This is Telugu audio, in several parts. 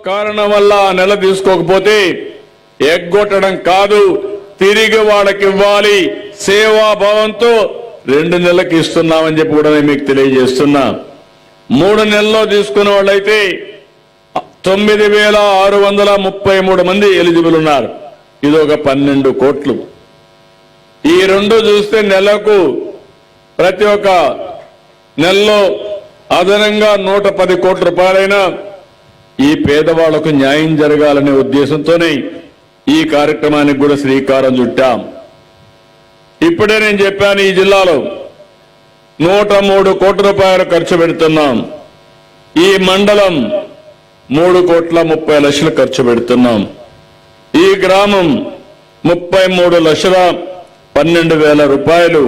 కారణం వల్ల నెల తీసుకోకపోతే ఎగ్గొట్టడం కాదు, తిరిగి వాళ్ళకి ఇవ్వాలి. సేవాభావంతో 2 నెలలకు ఇస్తున్నామని చెప్పి కూడా నేను మీకు తెలియజేస్తున్నా. 3 నెలల్లో తీసుకున్న వాళ్ళైతే 9,633 మంది ఎలిజిబుల్ ఉన్నారు. ఇది ఒక 12 కోట్లు. ఈ 2 చూస్తే నెలకు ప్రతి ఒక్క నెలలో అదనంగా 110 కోట్ల రూపాయలైనా ఈ పేదవాళ్లకు న్యాయం జరగాలనే ఉద్దేశంతోనే ఈ కార్యక్రమానికి కూడా శ్రీకారం చుట్టాం. ఇప్పుడే నేను చెప్పాను, ఈ జిల్లాలో 103 కోట్ల రూపాయలు ఖర్చు పెడుతున్నాం. ఈ మండలం 3,30,00,000 ఖర్చు పెడుతున్నాం. ఈ గ్రామం 33,12,000 రూపాయలు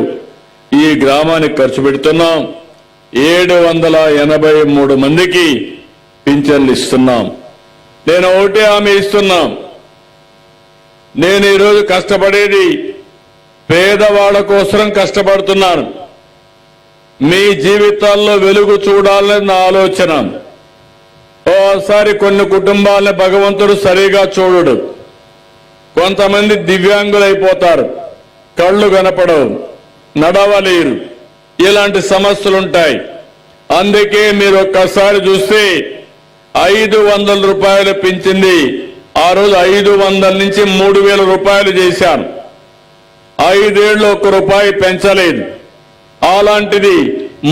ఈ గ్రామానికి ఖర్చు పెడుతున్నాం. 783 మందికి పింఛన్లు ఇస్తున్నాం. నేను ఒకటే హామీ ఇస్తున్నాం, నేను ఈరోజు కష్టపడేది పేదవాళ్ల కోసం కష్టపడుతున్నాను. మీ జీవితాల్లో వెలుగు చూడాలని నా ఆలోచన. ఓసారి కొన్ని కుటుంబాలను భగవంతుడు సరిగా చూడడు. కొంతమంది దివ్యాంగులైపోతారు, కళ్ళు కనపడవు, నడవలేరు, ఇలాంటి సమస్యలుంటాయి. అందుకే మీరు ఒక్కసారి చూస్తే 500 రూపాయలు పెంచింది. ఆ రోజు 500 నుంచి 3,000 రూపాయలు చేశాను. 5 ఏళ్ళు 1 రూపాయి పెంచలేదు. అలాంటిది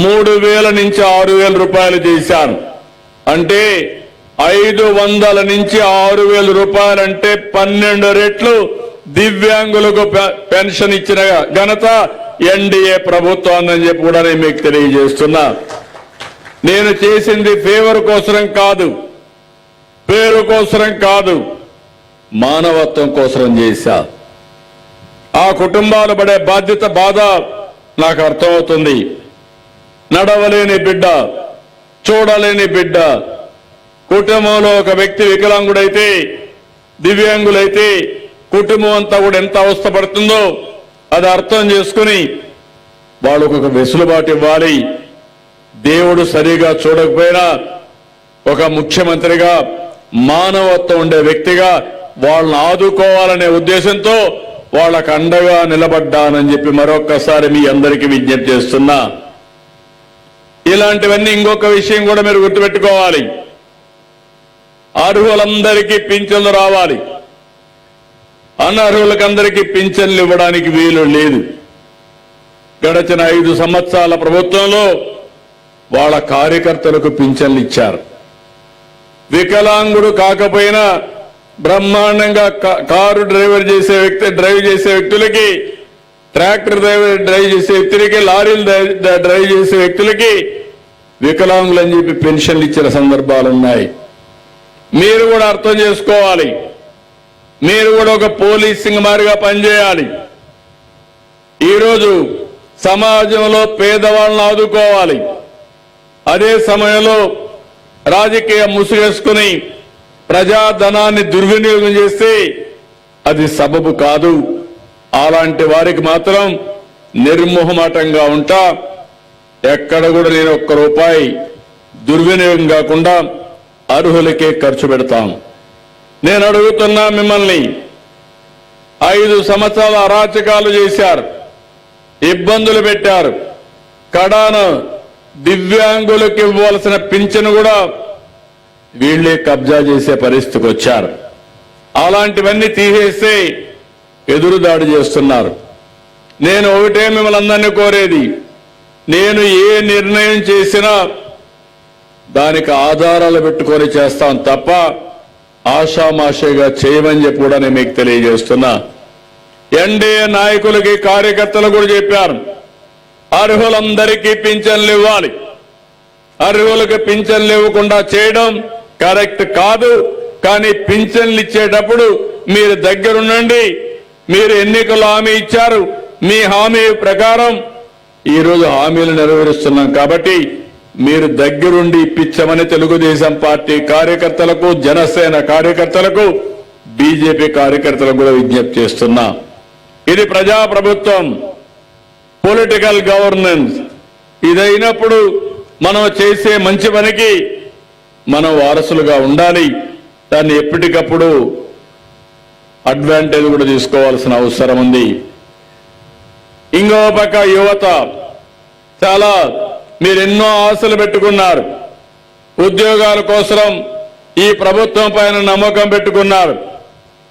3,000 నుంచి 6,000 రూపాయలు చేశాను. అంటే 500 నుంచి 6,000 రూపాయలు అంటే 12 రెట్లు దివ్యాంగులకు పెన్షన్ ఇచ్చిన ఘనత ఎన్డీఏ ప్రభుత్వం అని చెప్పి కూడా నేను మీకు తెలియజేస్తున్నా. నేను చేసింది ఫేవర్ కోసరం కాదు, పేరు కోసరం కాదు, మానవత్వం కోసరం చేశా. ఆ కుటుంబాలు పడే బాధ్యత, బాధ నాకు అర్థమవుతుంది. నడవలేని బిడ్డ, చూడలేని బిడ్డ, కుటుంబంలో ఒక వ్యక్తి వికలాంగుడైతే, దివ్యాంగులైతే కుటుంబం అంతా కూడా ఎంత అవస్థపడుతుందో అది అర్థం చేసుకుని వాళ్ళకు ఒక వెసులుబాటు ఇవ్వాలి. దేవుడు సరిగా చూడకపోయినా ఒక ముఖ్యమంత్రిగా, మానవత్వం ఉండే వ్యక్తిగా వాళ్ళని ఆదుకోవాలనే ఉద్దేశంతో వాళ్ళకు అండగా నిలబడ్డానని చెప్పి మరొక్కసారి మీ అందరికీ విజ్ఞప్తి చేస్తున్నా. ఇలాంటివన్నీ ఇంకొక విషయం కూడా మీరు గుర్తుపెట్టుకోవాలి. అర్హులందరికీ పింఛన్లు రావాలి. అనర్హులకందరికీ పింఛన్లు ఇవ్వడానికి వీలు లేదు. గడచిన 5 సంవత్సరాల ప్రభుత్వంలో వాళ్ళ కార్యకర్తలకు పింఛన్లు ఇచ్చారు. వికలాంగుడు కాకపోయినా బ్రహ్మాండంగా కారు డ్రైవ్ చేసే వ్యక్తులకి, ట్రాక్టర్ డ్రైవ్ చేసే వ్యక్తులకి, లారీలు డ్రైవ్ చేసే వ్యక్తులకి వికలాంగులని చెప్పి పెన్షన్లు ఇచ్చిన సందర్భాలున్నాయి. మీరు కూడా అర్థం చేసుకోవాలి. మీరు కూడా ఒక పోలీసింగ్ మారిగా పనిచేయాలి. ఈరోజు సమాజంలో పేదవాళ్ళని ఆదుకోవాలి. అదే సమయంలో రాజకీయ ముసుగేసుకుని ప్రజాధనాన్ని దుర్వినియోగం చేస్తే అది సబబు కాదు. అలాంటి వారికి మాత్రం నిర్మోహమాటంగా ఉంటా. ఎక్కడ కూడా నేను 1 రూపాయి దుర్వినియోగం కాకుండా అర్హులకే ఖర్చు పెడతాం. నేను అడుగుతున్నా మిమ్మల్ని, 5 సంవత్సరాల అరాచకాలు చేశారు, ఇబ్బందులు పెట్టారు. కడాన దివ్యాంగులకు ఇవ్వాల్సిన పింఛను కూడా వీళ్లే కబ్జా చేసే పరిస్థితికి వచ్చారు. అలాంటివన్నీ తీసేస్తే ఎదురుదాడి చేస్తున్నారు. నేను ఒకటే మిమ్మల్ని అందరినీ కోరేది, నేను ఏ నిర్ణయం చేసినా దానికి ఆధారాలు పెట్టుకొని చేస్తాం తప్ప ఆషామాషిగా చేయమని చెప్పి కూడా నేను మీకు తెలియజేస్తున్నా. ఎన్డీఏ నాయకులకి, కార్యకర్తలు కూడా చెప్పారు, అర్హులందరికీ పింఛన్లు ఇవ్వాలి. అర్హులకు పింఛన్లు ఇవ్వకుండా చేయడం కరెక్ట్ కాదు. కానీ పింఛన్లు ఇచ్చేటప్పుడు మీరు దగ్గరుండండి. మీరు ఎన్నికల్లో హామీ ఇచ్చారు, మీ హామీ ప్రకారం ఈరోజు హామీలు నెరవేరుస్తున్నాం. కాబట్టి మీరు దగ్గరుండి ఇప్పించమని తెలుగుదేశం పార్టీ కార్యకర్తలకు, జనసేన కార్యకర్తలకు, బీజేపీ కార్యకర్తలకు కూడా విజ్ఞప్తి చేస్తున్నా. ఇది ప్రజాప్రభుత్వం, పొలిటికల్ గవర్నెన్స్. ఇదైనప్పుడు మనం చేసే మంచి పనికి మనం వారసులుగా ఉండాలి. దాన్ని ఎప్పటికప్పుడు అడ్వాంటేజ్ కూడా తీసుకోవాల్సిన అవసరం ఉంది. ఇంకో పక్క యువత చాలా మీరు ఎన్నో ఆశలు పెట్టుకున్నారు. ఉద్యోగాల కోసం ఈ ప్రభుత్వం పైన నమ్మకం పెట్టుకున్నారు.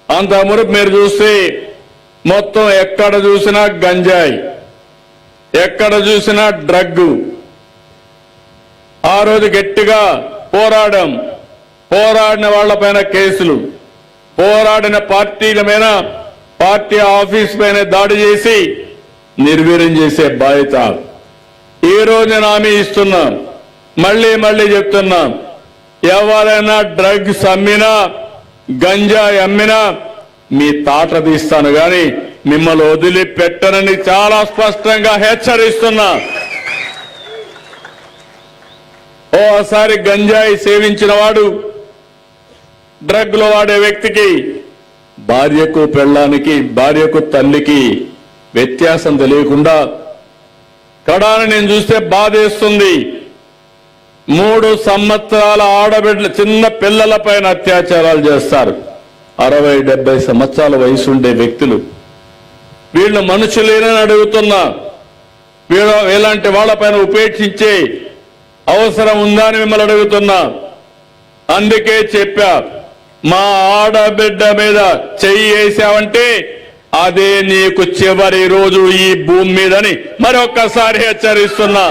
అంత మునుపు మీరు చూస్తే మొత్తం ఎక్కడ చూసినా గంజాయి, ఎక్కడ చూసినా డ్రగ్. ఆ రోజు గట్టిగా పోరాడిన వాళ్లపైన కేసులు, పోరాడిన పార్టీల మీద, పార్టీ ఆఫీస్ పైన దాడి చేసి నిర్వీర్యం చేసే బాధ్యత. ఈ రోజు నేను హామీ ఇస్తున్నా, మళ్ళీ చెప్తున్నా, ఎవరైనా డ్రగ్స్ అమ్మినా, గంజాయి అమ్మినా మీ తాట తీస్తాను గాని మిమ్మల్ని వదిలిపెట్టనని చాలా స్పష్టంగా హెచ్చరిస్తున్నా. ఓసారి గంజాయి సేవించిన వాడు, డ్రగ్లు వాడే వ్యక్తికి భార్యకు పెళ్ళానికి, భార్యకు తల్లికి వ్యత్యాసం తెలియకుండా కడాని నేను చూస్తే బాధేస్తుంది. 3 సంవత్సరాల ఆడబిడ్డల చిన్న పిల్లల పైన అత్యాచారాలు చేస్తారు. 60-70 సంవత్సరాల వయసు ఉండే వ్యక్తులు. వీళ్ళు మనుషులేనని అడుగుతున్నా. ఇలాంటి వాళ్ళపైన ఉపేక్షించే అవసరం ఉందా అని మిమ్మల్ని అడుగుతున్నా. అందుకే చెప్పా, మా ఆడబిడ్డ మీద చెయ్యి వేసావంటే అదే నీకు చివరి రోజు ఈ భూమి మీదని మరొక్కసారి హెచ్చరిస్తున్నా.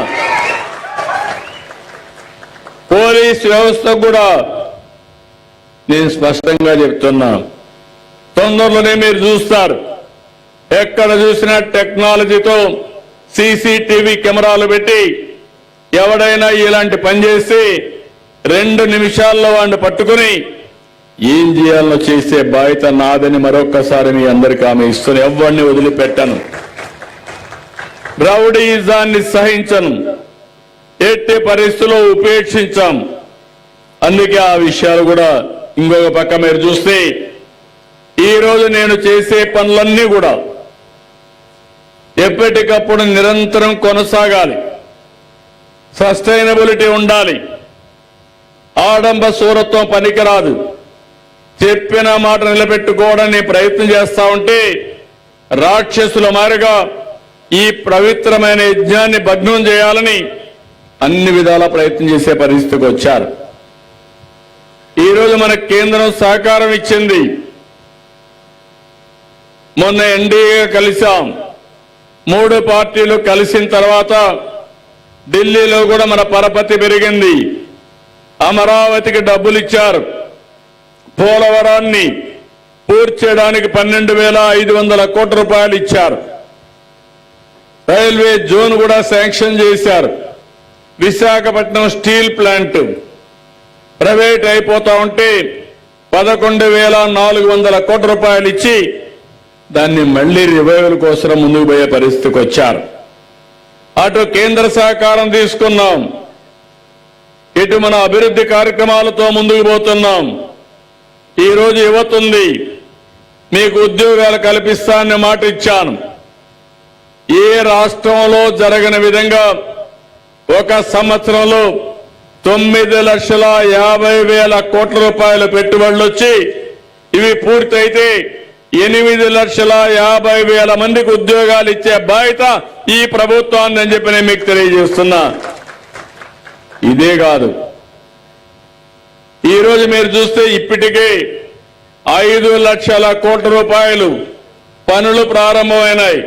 పోలీస్ వ్యవస్థ కూడా నేను స్పష్టంగా చెప్తున్నా, తొందరలోనే మీరు చూస్తారు. ఎక్కడ చూసినా టెక్నాలజీతో సీసీటీవీ కెమెరాలు పెట్టి ఎవడైనా ఇలాంటి పని చేసి 2 నిమిషాల్లో వాడిని పట్టుకుని ఏం చేయాలో చేసే బాధ్యత నాదని మరొక్కసారి మీ అందరికీ హామీ ఇస్తున్నా. ఎవరిని వదిలిపెట్టను, రౌడీజాన్ని సహించను, ఎట్టి పరిస్థితుల్లో ఉపేక్షించాం. అందుకే ఆ విషయాలు కూడా ఇంకొక పక్క మీరు చూస్తే ఈ రోజు నేను చేసే పనులన్నీ కూడా ఎప్పటికప్పుడు నిరంతరం కొనసాగాలి. సస్టైనబిలిటీ ఉండాలి. ఆడంబ సూరత్వం పనికిరాదు. చెప్పిన మాట నిలబెట్టుకోవడానికి ప్రయత్నం చేస్తా ఉంటే రాక్షసుల మారిగా ఈ పవిత్రమైన యజ్ఞాన్ని భగ్నం చేయాలని అన్ని విధాల ప్రయత్నం చేసే పరిస్థితికి వచ్చారు. ఈరోజు మన కేంద్రం సహకారం ఇచ్చింది. మొన్న ఎన్డీఏ కలిసాం. 3 పార్టీలు కలిసిన తర్వాత ఢిల్లీలో కూడా మన పరపతి పెరిగింది. అమరావతికి డబ్బులు ఇచ్చారు. పోలవరాన్ని పూర్తి చేయడానికి 12,500 కోట్ల రూపాయలు ఇచ్చారు. రైల్వే జోన్ కూడా శాంక్షన్ చేశారు. విశాఖపట్నం స్టీల్ ప్లాంట్ ప్రైవేట్ అయిపోతా ఉంటే 11,400 కోట్ల రూపాయలు ఇచ్చి దాన్ని మళ్లీ రివైవల్ కోసం ముందుకు పోయే పరిస్థితికి వచ్చారు. అటు కేంద్ర సహకారం తీసుకున్నాం, ఇటు మన అభివృద్ధి కార్యక్రమాలతో ముందుకు పోతున్నాం. ఈ రోజు యువత ఉంది, మీకు ఉద్యోగాలు కల్పిస్తానని మాట ఇచ్చాను. ఏ రాష్ట్రంలో జరగని విధంగా 1 సంవత్సరంలో 9,50,000 కోట్ల రూపాయల పెట్టుబడులు వచ్చి ఇవి పూర్తయితే 8,50,000 మందికి ఉద్యోగాలు ఇచ్చే బాధ్యత ఈ ప్రభుత్వాన్ని అని చెప్పి నేను మీకు తెలియజేస్తున్నా. ఇదే కాదు, ఈరోజు మీరు చూస్తే ఇప్పటికే 5 లక్షల కోట్ల రూపాయలు పనులు ప్రారంభమైనాయి.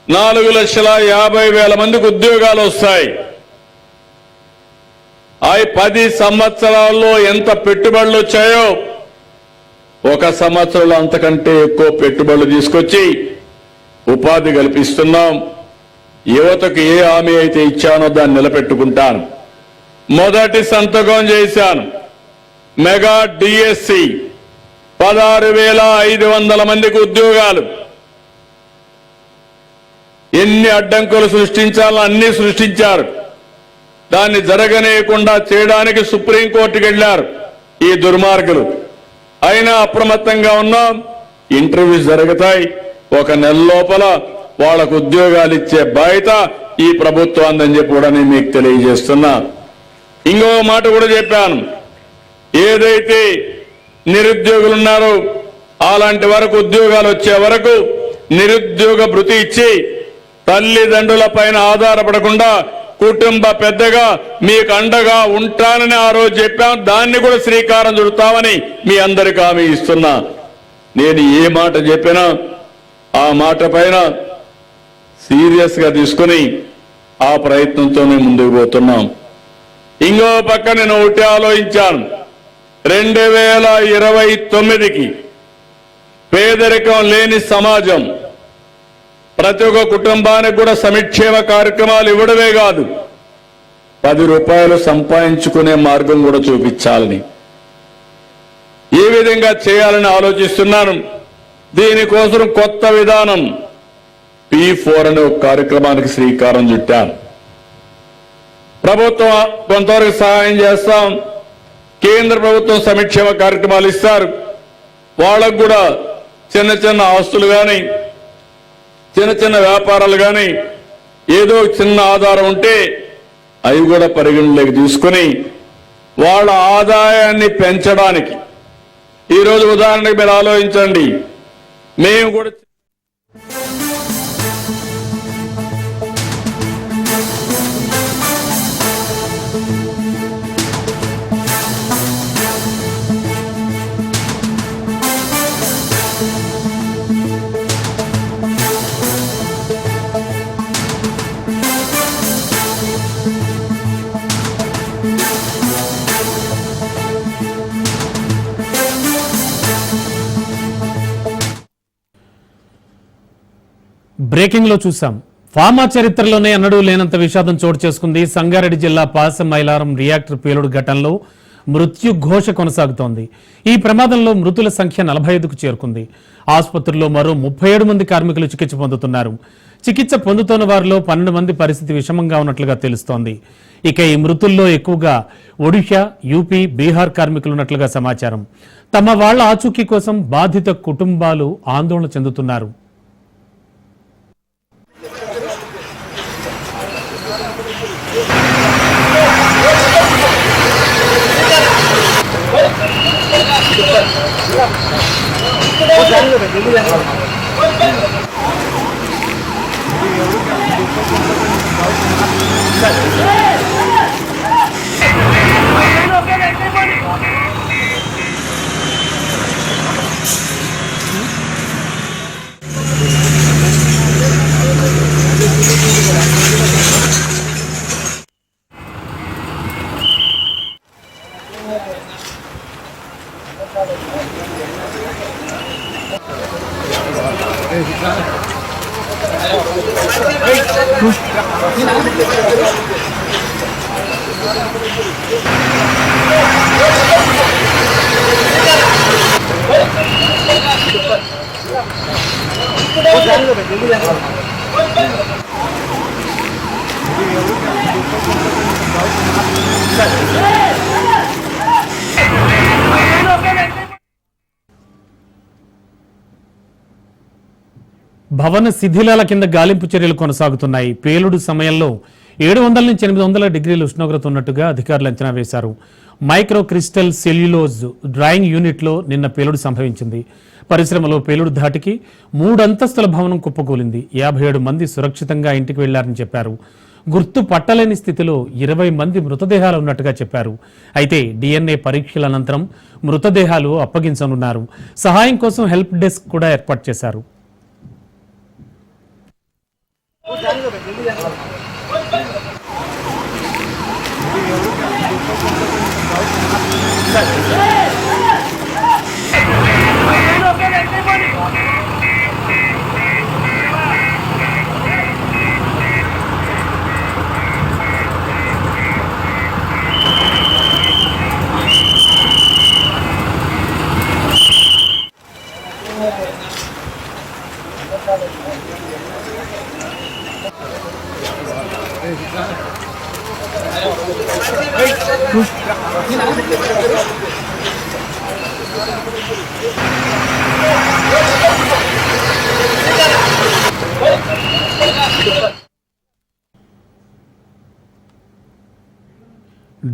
4,50,000 మందికి ఉద్యోగాలు వస్తాయి. 10 సంవత్సరాల్లో ఎంత పెట్టుబడులు వచ్చాయో 1 సంవత్సరంలో అంతకంటే ఎక్కువ పెట్టుబడులు తీసుకొచ్చి ఉపాధి కల్పిస్తున్నాం. యువతకు ఏ హామీ అయితే ఇచ్చానో దాన్ని నిలబెట్టుకుంటాను. మొదటి సంతకం చేశాను. మెగా డిఎస్సి 16,500 మందికి ఉద్యోగాలు. ఎన్ని అడ్డంకులు సృష్టించాలో అన్ని సృష్టించారు. దాన్ని జరగనీయకుండా చేయడానికి సుప్రీంకోర్టుకు వెళ్లారు ఈ దుర్మార్గులు. అయినా అప్రమత్తంగా ఉన్నాం. ఇంటర్వ్యూస్ జరుగుతాయి. 1 నెల లోపల వాళ్లకు ఉద్యోగాలు ఇచ్చే బాధ్యత ఈ ప్రభుత్వాన్ని చెప్పి కూడా నేను మీకు తెలియజేస్తున్నా. ఇంకో మాట కూడా చెప్పాను, ఏదైతే నిరుద్యోగులు ఉన్నారో అలాంటి వరకు ఉద్యోగాలు వచ్చే వరకు నిరుద్యోగ భృతి ఇచ్చి తల్లిదండ్రుల పైన ఆధారపడకుండా కుటుంబ పెద్దగా మీకు అండగా ఉంటానని ఆ రోజు చెప్పాం. దాన్ని కూడా శ్రీకారం చుడతామని మీ అందరికీ హామీ ఇస్తున్నా. నేను ఏ మాట చెప్పినా ఆ మాట పైన సీరియస్ గా తీసుకుని ఆ ప్రయత్నంతోనే ముందుకు పోతున్నాం. ఇంకో పక్క నేను ఒకటి ఆలోచించాను, 2029కి పేదరికం లేని సమాజం, ప్రతి ఒక్క కుటుంబానికి కూడా సంక్షేమ కార్యక్రమాలు ఇవ్వడమే కాదు 10 రూపాయలు సంపాదించుకునే మార్గం కూడా చూపించాలని, ఏ విధంగా చేయాలని ఆలోచిస్తున్నాను. దీనికోసం కొత్త విధానం P4 అనే ఒక కార్యక్రమానికి శ్రీకారం చుట్టాను. ప్రభుత్వం కొంతవరకు సహాయం చేస్తాం, కేంద్ర ప్రభుత్వం సంక్షేమ కార్యక్రమాలు ఇస్తారు. వాళ్ళకు కూడా చిన్న చిన్న ఆస్తులు కానీ చిన్న చిన్న వ్యాపారాలు కానీ ఏదో చిన్న ఆధారం ఉంటే అవి కూడా పరిగణలోకి తీసుకుని వాళ్ళ ఆదాయాన్ని పెంచడానికి, ఈరోజు ఉదాహరణకు మీరు ఆలోచించండి, మేము కూడా బ్రేకింగ్ లో చూసాం. ఫార్మా చరిత్రలోనే అన్నడూ లేనంత విషాదం చోటు చేసుకుంది. సంగారెడ్డి జిల్లా పాసం మైలారం రియాక్టర్ పేలుడు ఘటనలో మృత్యు ఘోష కొనసాగుతోంది. ఈ ప్రమాదంలో మృతుల సంఖ్య 45కు చేరుకుంది. ఆసుపత్రిలో మరో 37 మంది కార్మికులు చికిత్స పొందుతున్నారు. చికిత్స పొందుతున్న వారిలో 12 మంది పరిస్థితి విషమంగా ఉన్నట్లుగా తెలుస్తోంది. ఇక ఈ మృతుల్లో ఎక్కువగా ఒడిషా, యూపీ, బీహార్ కార్మికులున్నట్లుగా సమాచారం. తమ వాళ్ల ఆచూకీ కోసం బాధిత కుటుంబాలు ఆందోళన చెందుతున్నారు. భవన శిథిలాల కింద గాలింపు చర్యలు కొనసాగుతున్నాయి. పేలుడు సమయంలో 700 నుంచి 800 డిగ్రీల ఉష్ణోగ్రత ఉన్నట్టుగా అధికారులు అంచనా వేశారు. మైక్రో క్రిస్టల్ సెల్యులోజ్ డ్రాయింగ్ యూనిట్లో నిన్న పేలుడు సంభవించింది. పరిశ్రమలో పేలుడు ధాటికి 3 అంతస్తుల భవనం కుప్పకూలింది. 57 మంది సురక్షితంగా ఇంటికి వెళ్లారని చెప్పారు. గుర్తు పట్టలేని స్థితిలో 20 మంది మృతదేహాలు ఉన్నట్టుగా చెప్పారు. అయితే DNA పరీక్షల అనంతరం మృతదేహాలు అప్పగించనున్నారు. సహాయం కోసం హెల్ప్ డెస్క్ కూడా ఏర్పాటు చేశారు.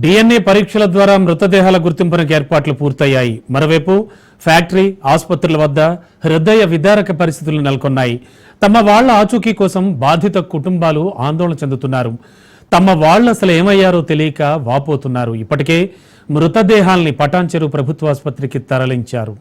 డిఎన్ఏ పరీక్షల ద్వారా మృతదేహాల గుర్తింపునకు ఏర్పాట్లు పూర్తయ్యాయి. మరోవైపు ఫ్యాక్టరీ, ఆసుపత్రుల వద్ద హృదయ విదారక పరిస్థితులు నెలకొన్నాయి. తమ వాళ్ల ఆచూకీ కోసం బాధిత కుటుంబాలు ఆందోళన చెందుతున్నారు. తమ వాళ్లు అసలు ఏమయ్యారో తెలియక వాపోతున్నారు. ఇప్పటికే మృతదేహాల్ని పటాన్ చెరువు ప్రభుత్వ ఆసుపత్రికి తరలించారు.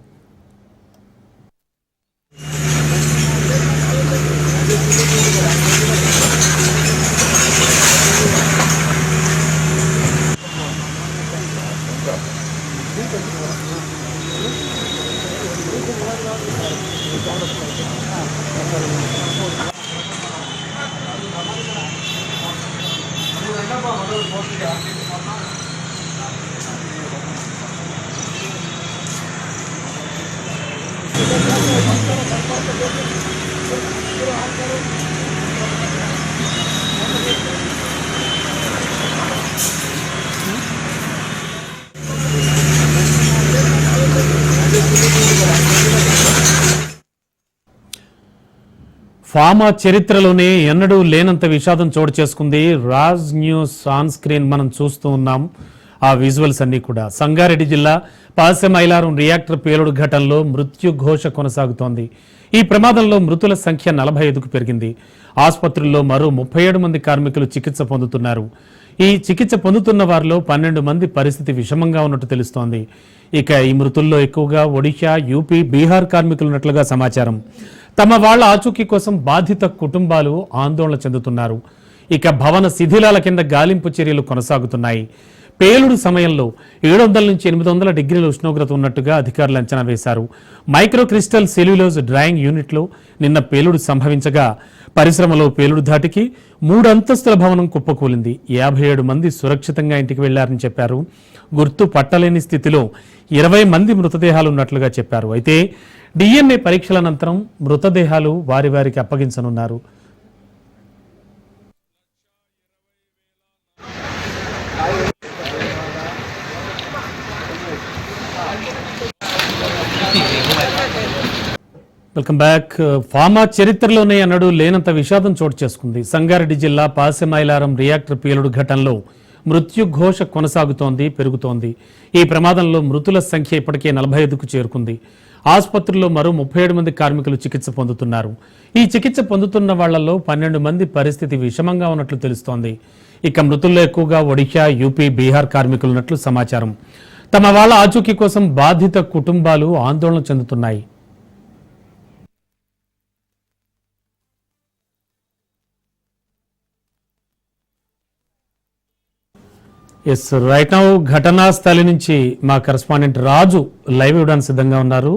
ఫామా చరిత్రలోనే ఎన్నడూ లేనంత విషాదం చోటు చేసుకుంది. రాజ్ న్యూస్ ఆన్ స్క్రీన్ మనం చూస్తూ ఉన్నాం. ఆ విజువల్స్ అన్ని కూడా సంగారెడ్డి జిల్లా పాసెమైలారం రియాక్టర్ పేలుడు ఘటనలో మృత్యు ఘోష కొనసాగుతోంది. ఈ ప్రమాదంలో మృతుల సంఖ్య 45కు పెరిగింది. ఆసుపత్రుల్లో మరో 37 మంది కార్మికులు చికిత్స పొందుతున్నారు. ఈ చికిత్స పొందుతున్న వారిలో 12 మంది పరిస్థితి విషమంగా ఉన్నట్టు తెలుస్తోంది. ఇక ఈ మృతుల్లో ఎక్కువగా ఒడిశా, యూపీ, బీహార్ కార్మికులు ఉన్నట్లుగా సమాచారం. తమ వాళ్ల ఆచూకీ కోసం బాధిత కుటుంబాలు ఆందోళన చెందుతున్నారు. ఇక భవన శిథిలాల కింద గాలింపు చర్యలు కొనసాగుతున్నాయి. పేలుడు సమయంలో 700 నుంచి 800 డిగ్రీల ఉష్ణోగ్రత ఉన్నట్టుగా అధికారులు అంచనా వేశారు. మైక్రో క్రిస్టల్ సెల్యులోజ్ డ్రాయింగ్ యూనిట్లో నిన్న పేలుడు సంభవించగా పరిశ్రమలో పేలుడు ధాటికి 3 అంతస్తుల భవనం కుప్పకూలింది. 57 మంది సురక్షితంగా ఇంటికి వెళ్లారని చెప్పారు. గుర్తు పట్టలేని స్థితిలో 20 మంది మృతదేహాలు ఉన్నట్లుగా చెప్పారు. అయితే డిఎన్ఏ పరీక్షల అనంతరం మృతదేహాలు వారికి అప్పగించనున్నారు. Welcome back. ఫామా చరిత్రలోనే అన్నడూ లేనంత విషాదం చోటు చేసుకుంది. సంగారెడ్డి జిల్లా పాసెమైలారం రియాక్టర్ పేలుడు ఘటనలో మృత్యు ఘోష కొనసాగుతోంది, పెరుగుతోంది. ఈ ప్రమాదంలో మృతుల సంఖ్య ఇప్పటికే 45కు చేరుకుంది. ఆసుపత్రుల్లో మరో 37 మంది కార్మికులు చికిత్స పొందుతున్నారు. ఈ చికిత్స పొందుతున్న వాళ్లలో 12 మంది పరిస్థితి విషమంగా ఉన్నట్లు తెలుస్తోంది. ఇక మృతుల్లో ఎక్కువగా ఒడిశా, యూపీ, బీహార్ కార్మికులు ఉన్నట్లు సమాచారం. తమ వాళ్ల ఆచూకీ కోసం బాధిత కుటుంబాలు ఆందోళన చెందుతున్నాయి. ఎస్, రైట్ నౌ ఘటనా స్థలి నుంచి మా కరెస్పాండెంట్ రాజు లైవ్ ఇవ్వడానికి సిద్ధంగా ఉన్నారు.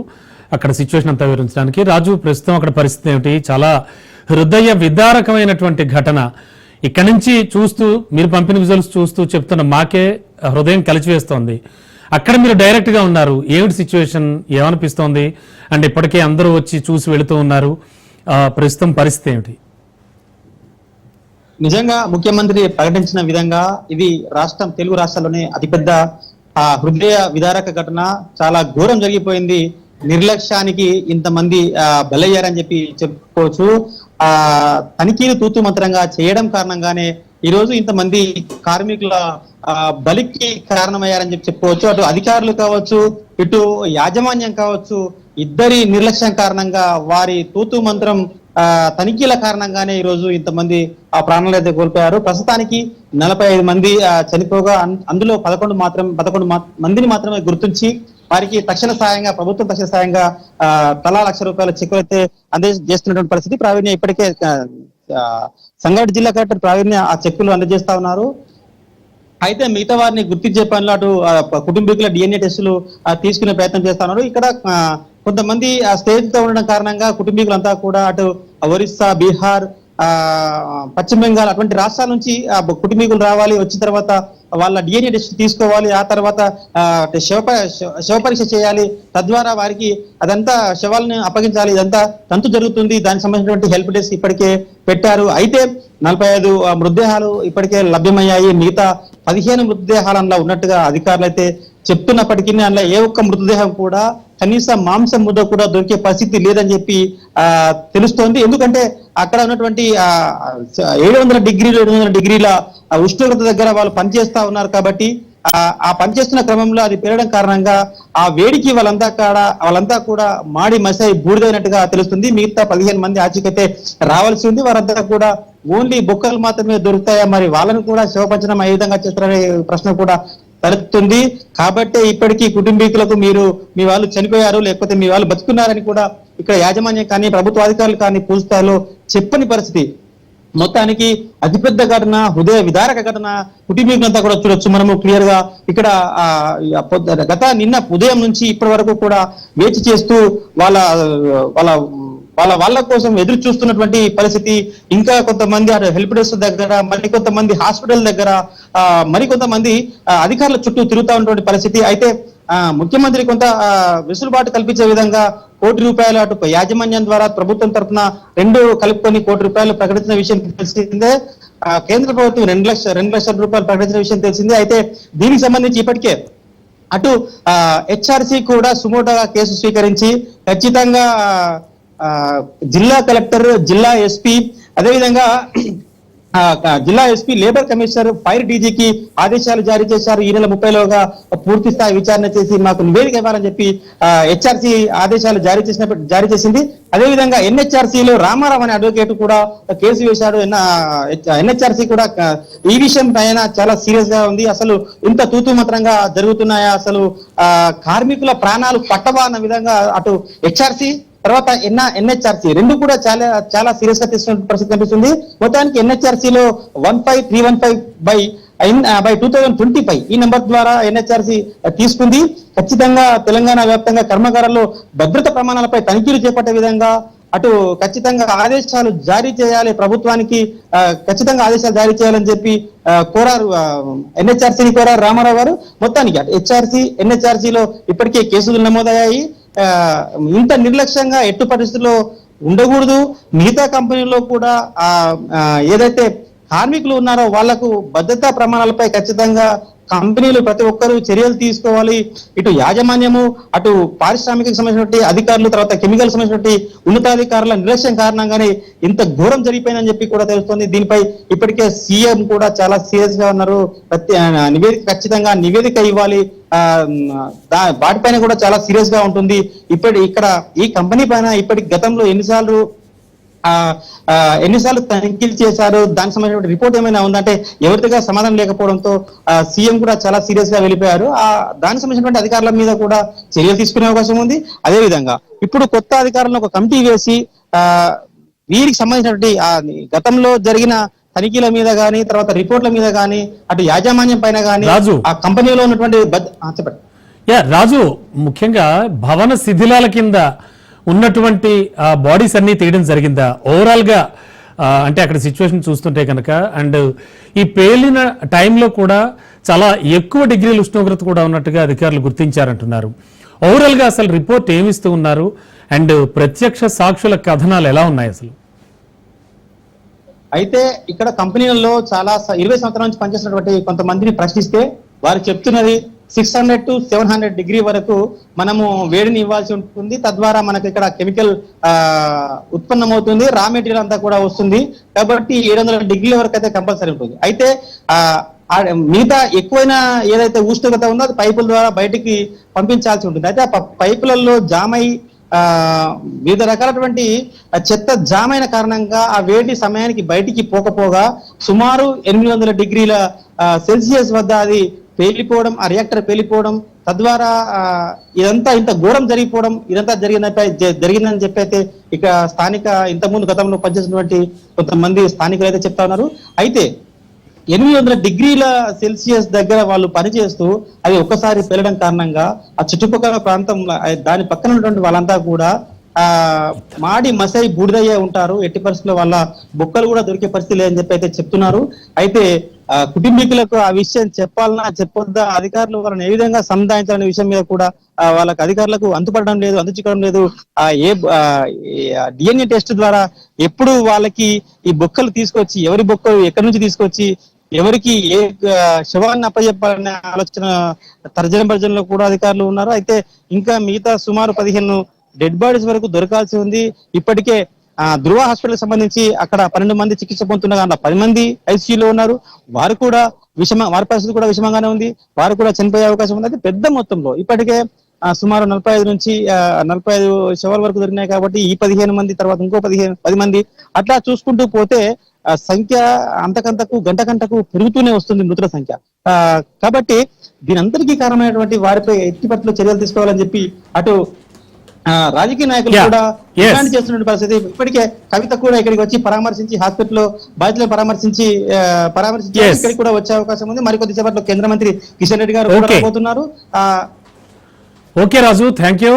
అక్కడ సిచ్యువేషన్ అంతా వివరించడానికి. రాజు, ప్రస్తుతం అక్కడ పరిస్థితి ఏమిటి? చాలా హృదయ విదారకమైనటువంటి ఘటన. ఇక్కడి నుంచి చూస్తూ, మీరు పంపిన విజువల్స్ చూస్తూ చెప్తున్న మాకే హృదయం కలిచివేస్తోంది. అక్కడ మీరు డైరెక్ట్ గా ఉన్నారు. ఏమిటి సిచ్యువేషన్, ఏమనిపిస్తోంది? అండ్ ఇప్పటికే అందరూ వచ్చి చూసి వెళుతూ ఉన్నారు. ప్రస్తుతం పరిస్థితి ఏమిటి? నిజంగా ముఖ్యమంత్రి ప్రకటించిన విధంగా ఇది తెలుగు రాష్ట్రాల్లోనే అతిపెద్ద హృదయ విదారక ఘటన. చాలా ఘోరం జరిగిపోయింది. నిర్లక్ష్యానికి ఇంతమంది బలయ్యారని చెప్పుకోవచ్చు. తనిఖీలు తూతు మంత్రంగా చేయడం కారణంగానే ఈ రోజు ఇంతమంది కార్మికుల బలికి కారణమయ్యారని చెప్పుకోవచ్చు. అటు అధికారులు కావచ్చు, ఇటు యాజమాన్యం కావచ్చు, ఇద్దరి నిర్లక్ష్యం కారణంగా, వారి తూతు మంత్రం తనిఖీల కారణంగానే ఈ రోజు ఇంతమంది ప్రాణాలు అయితే కోల్పోయారు. ప్రస్తుతానికి 45 మంది చనిపోగా అందులో 11 మందిని మాత్రమే గుర్తించి వారికి ప్రభుత్వం తక్షణ సాయంగా తలా ₹1,00,000 చెక్కులు అయితే అందజేస్తున్నటువంటి పరిస్థితి. ప్రావీణ్య ఇప్పటికే సంగారెడ్డి జిల్లా కలెక్టర్ ప్రావీణ్య ఆ చెక్కులు అందజేస్తా ఉన్నారు. అయితే మిగతా వారిని గుర్తించే పనిలో అటు కుటుంబీకుల డిఎన్ఏ టెస్టులు తీసుకునే ప్రయత్నం చేస్తా ఉన్నారు. ఇక్కడ కొంతమంది స్టేజ్ తో ఉండడం కారణంగా కుటుంబీకులంతా కూడా అటు ఒరిస్సా, బీహార్, పశ్చిమ బెంగాల్ అటువంటి రాష్ట్రాల నుంచి కుటుంబీకులు రావాలి. వచ్చిన తర్వాత వాళ్ళ డిఎన్ఏ టెస్ట్ తీసుకోవాలి. ఆ తర్వాత శవ పరీక్ష చేయాలి. తద్వారా వారికి అదంతా శవాలను అప్పగించాలి. ఇదంతా తంతు జరుగుతుంది. దానికి సంబంధించినటువంటి హెల్ప్ డెస్క్ ఇప్పటికే పెట్టారు. అయితే 45 మృతదేహాలు ఇప్పటికే లభ్యమయ్యాయి. మిగతా 15 మృతదేహాలు అందులో ఉన్నట్టుగా అధికారులు అయితే చెప్తున్నప్పటికీ అందులో ఏ ఒక్క మృతదేహం కూడా కనీసం మాంసం ముద్ద కూడా దొరికే పరిస్థితి లేదని చెప్పి తెలుస్తోంది. ఎందుకంటే అక్కడ ఉన్నటువంటి 700 డిగ్రీల ఉష్ణోగ్రత దగ్గర వాళ్ళు పనిచేస్తా ఉన్నారు కాబట్టి ఆ పనిచేస్తున్న క్రమంలో అది పెరగడం కారణంగా ఆ వేడికి వాళ్ళంతా కూడా మాడి మసై బూడిదైనట్టుగా తెలుస్తుంది. మిగతా 15 మంది ఆచూకైతే రావాల్సి ఉంది. వారంతా కూడా ఓన్లీ బొక్కలు మాత్రమే దొరుకుతాయా, మరి వాళ్ళను కూడా శవపంచనం ఏ విధంగా చేస్తారనే ప్రశ్న కూడా తలెత్తుతుంది. కాబట్టి ఇప్పటికీ కుటుంబీకులకు మీ వాళ్ళు చనిపోయారు లేకపోతే మీ వాళ్ళు బతుకున్నారని కూడా ఇక్కడ యాజమాన్యం కానీ ప్రభుత్వ అధికారులు కానీ పూర్తి స్థాయిలో చెప్పని పరిస్థితి. మొత్తానికి అతిపెద్ద ఘటన, హృదయ విదారక ఘటన. కుటుంబీకులంతా కూడా చూడొచ్చు మనము క్లియర్ గా ఇక్కడ నిన్న ఉదయం నుంచి ఇప్పటి వరకు కూడా వేచి చేస్తూ వాళ్ళ కోసం ఎదురు చూస్తున్నటువంటి పరిస్థితి. ఇంకా కొంతమంది హెల్ప్ డెస్క్ దగ్గర, మరికొంతమంది హాస్పిటల్ దగ్గర, మరికొంతమంది అధికారుల చుట్టూ తిరుగుతా ఉన్నటువంటి పరిస్థితి. అయితే ముఖ్యమంత్రి కొంత వెసులుబాటు కల్పించే విధంగా ₹1 అటు యాజమాన్యం ద్వారా ప్రభుత్వం తరఫున 2 కలుపుకొని ₹1 ప్రకటించిన విషయం తెలిసిందే. కేంద్ర ప్రభుత్వం రెండు లక్షల రూపాయలు ప్రకటించిన విషయం తెలిసిందే. అయితే దీనికి సంబంధించి ఇప్పటికే అటు హెచ్ఆర్సీ కూడా సుమోటోగా కేసు స్వీకరించి ఖచ్చితంగా జిల్లా కలెక్టర్, జిల్లా ఎస్పీ, అదేవిధంగా జిల్లా ఎస్పీ, లేబర్ కమిషనర్, ఫైర్ డీజీకి ఆదేశాలు జారీ చేశారు. ఈ నెల 30లోగా పూర్తి స్థాయి విచారణ చేసి మాకు నివేదిక ఇవ్వాలని చెప్పి హెచ్ఆర్సీ ఆదేశాలు జారీ చేసింది. అదేవిధంగా ఎన్హెచ్ఆర్సీలో రామారావు అనే అడ్వకేట్ కూడా కేసు వేశాడు. ఎన్హెచ్ఆర్సీ కూడా ఈ విషయం పైన చాలా సీరియస్ గా ఉంది. అసలు ఇంత తూతు మాత్రంగా జరుగుతున్నాయా, అసలు కార్మికుల ప్రాణాలు పట్టవా అన్న విధంగా అటు హెచ్ఆర్సీ తర్వాత ఎన్హెచ్ఆర్సీ రెండు కూడా చాలా సీరియస్ గా తీసుకున్న పరిస్థితి కనిపిస్తుంది. మొత్తానికి ఎన్హెచ్ఆర్సీలో 15315/2025 ఈ నెంబర్ ద్వారా ఎన్హెచ్ఆర్సీ తీసుకుంది. ఖచ్చితంగా తెలంగాణ వ్యాప్తంగా కర్మాగారాల్లో భద్రత ప్రమాణాలపై తనిఖీలు చేపట్టే విధంగా అటు ఖచ్చితంగా ఆదేశాలు జారీ చేయాలి, ప్రభుత్వానికి ఖచ్చితంగా ఆదేశాలు జారీ చేయాలని చెప్పి కోరారు, ఎన్హెచ్ఆర్సీని కోరారు రామారావు గారు. మొత్తానికి ఎన్హెచ్ఆర్సీలో ఇప్పటికే కేసులు నమోదయ్యాయి. ఇంత నిర్లక్ష్యంగా ఎట్టు పరిస్థితుల్లో ఉండకూడదు. మిగతా కంపెనీల్లో కూడా ఏదైతే కార్మికులు ఉన్నారో వాళ్లకు భద్రతా ప్రమాణాలపై ఖచ్చితంగా కంపెనీలు ప్రతి ఒక్కరూ చర్యలు తీసుకోవాలి. ఇటు యాజమాన్యము, అటు పారిశ్రామిక సంబంధించినటువంటి అధికారులు, తర్వాత కెమికల్ సంబంధించినటువంటి ఉన్నతాధికారుల నిర్లక్ష్యం కారణంగానే ఇంత ఘోరం జరిగిపోయిందని చెప్పి కూడా తెలుస్తుంది. దీనిపై ఇప్పటికే సీఎం కూడా చాలా సీరియస్ గా ఉన్నారు. ఖచ్చితంగా నివేదిక ఇవ్వాలి, వాటిపైన కూడా చాలా సీరియస్ గా ఉంటుంది. ఇక్కడ ఈ కంపెనీ పైన ఇప్పటికి గతంలో ఎన్నిసార్లు తనిఖీలు చేశారు, దానికి సంబంధించిన రిపోర్ట్ ఏమైనా ఉందంటే ఎవరిగా సమాధానం లేకపోవడంతో సీఎం కూడా చాలా సీరియస్ గా వెళ్ళిపోయారు. దానికి సంబంధించినటువంటి అధికారుల మీద కూడా చర్యలు తీసుకునే అవకాశం ఉంది. అదే విధంగా ఇప్పుడు కొత్త అధికారులను ఒక కమిటీ వేసి వీరికి సంబంధించినటువంటి గతంలో జరిగిన తనిఖీల మీద గానీ, తర్వాత రిపోర్ట్ల మీద గానీ, అటు యాజమాన్యం పైన గానీ, ఆ కంపెనీలో ఉన్నటువంటి చెప్పండి. రాజు, ముఖ్యంగా భవన శిథిలాల కింద ఉన్నటువంటి బాడీస్ అన్ని తీయడం జరిగిందా ఓవరాల్ గా? అంటే అక్కడ సిచ్యువేషన్ చూస్తుంటే కనుక, అండ్ ఈ పేలిన టైంలో కూడా చాలా ఎక్కువ డిగ్రీల ఉష్ణోగ్రత కూడా ఉన్నట్టుగా అధికారులు గుర్తించారంటున్నారు. ఓవరాల్ గా అసలు రిపోర్ట్ ఏమిస్తూ ఉన్నారు, అండ్ ప్రత్యక్ష సాక్షుల కథనాలు ఎలా ఉన్నాయి అసలు? అయితే ఇక్కడ కంపెనీలలో చాలా 20 సంవత్సరాల నుంచి పనిచేసినటువంటి కొంతమందిని ప్రశ్నిస్తే వారు చెప్తున్నది 600 to 700 డిగ్రీ వరకు మనము వేడిని ఇవ్వాల్సి ఉంటుంది. తద్వారా మనకు ఇక్కడ కెమికల్ ఉత్పన్నమవుతుంది, రా మెటీరియల్ అంతా కూడా వస్తుంది. కాబట్టి 700 డిగ్రీల వరకు అయితే కంపల్సరీ ఉంటుంది. అయితే మిగతా ఎక్కువైన ఏదైతే ఉష్ణోగ్రత ఉందో అది పైపుల ద్వారా బయటికి పంపించాల్సి ఉంటుంది. అయితే ఆ పైపులలో జామై వివిధ రకాలటువంటి చెత్త జామైన కారణంగా ఆ వేడి సమయానికి బయటికి పోకపోగా సుమారు 800 డిగ్రీల సెల్సియస్ వద్ద అది పేలిపోవడం, ఆ రియాక్టర్ పేలిపోవడం, తద్వారా ఇదంతా ఇంత ఘోరం ఇదంతా జరిగిందని చెప్పి అయితే ఇక స్థానిక ఇంతకుముందు గతంలో పనిచేసినటువంటి కొంతమంది స్థానికులు అయితే చెప్తా ఉన్నారు. అయితే 800 డిగ్రీల సెల్సియస్ దగ్గర వాళ్ళు పనిచేస్తూ అది ఒక్కసారి పేలడం కారణంగా ఆ చుట్టుపక్కల ప్రాంతంలో దాని పక్కన ఉన్నటువంటి వాళ్ళంతా కూడా మాడి మసై బూడిదయ్యే ఉంటారు. ఎట్టి పరిస్థితుల్లో వాళ్ళ బొక్కలు కూడా దొరికే పరిస్థితి లేదని చెప్పి అయితే చెప్తున్నారు. అయితే కుటుంబీకులకు ఆ విషయం చెప్పాలన్నా చెప్పొద్దా, అధికారులు వాళ్ళని ఏ విధంగా సముదాయించాలనే విషయం మీద కూడా వాళ్ళకి అధికారులకు అంతుచిక్కడం లేదు. డిఎన్ఏ టెస్ట్ ద్వారా ఎప్పుడు వాళ్ళకి ఈ బొక్కలు తీసుకొచ్చి, ఎవరి బొక్కలు ఎక్కడి నుంచి తీసుకొచ్చి ఎవరికి ఏ శవాన్ని అప్పచెప్పాలనే ఆలోచన తర్జన భర్జనలో కూడా అధికారులు ఉన్నారు. అయితే ఇంకా మిగతా సుమారు 15 డెడ్ బాడీస్ వరకు దొరకాల్సి ఉంది. ఇప్పటికే ధృవ హాస్పిటల్ సంబంధించి అక్కడ 12 మంది చికిత్స పొందుతున్నారు. అందులో 10 మంది ఐసీయూలో ఉన్నారు. వారి వారి పరిస్థితి కూడా విషమంగానే ఉంది. వారు కూడా చనిపోయే అవకాశం ఉంది. అయితే పెద్ద మొత్తంలో ఇప్పటికే సుమారు 45 నుంచి 45 శవాల వరకు దొరికినాయి. కాబట్టి ఈ 15 మంది తర్వాత ఇంకో 10 మంది అట్లా చూసుకుంటూ పోతే సంఖ్య అంతకంతకు గంటకు పెరుగుతూనే వస్తుంది మృతుల సంఖ్య. కాబట్టి దీని అంతటికీ కారణమైనటువంటి వారిపై ఎట్టి పట్ల చర్యలు తీసుకోవాలని చెప్పి అటు రాజకీయ నాయకులు కూడా డిమాండ్ చేస్తున్న పరిస్థితి. ఇప్పటికే కవిత కూడా ఇక్కడికి వచ్చి పరామర్శించి హాస్పిటల్లో బాధితులను పరామర్శించి ఇక్కడికి కూడా వచ్చే అవకాశం ఉంది. మరికొద్ది సేపట్లో కేంద్ర మంత్రి కిషన్ రెడ్డి గారు కూడా రాబోతున్నారు. Okay Raju, thank you.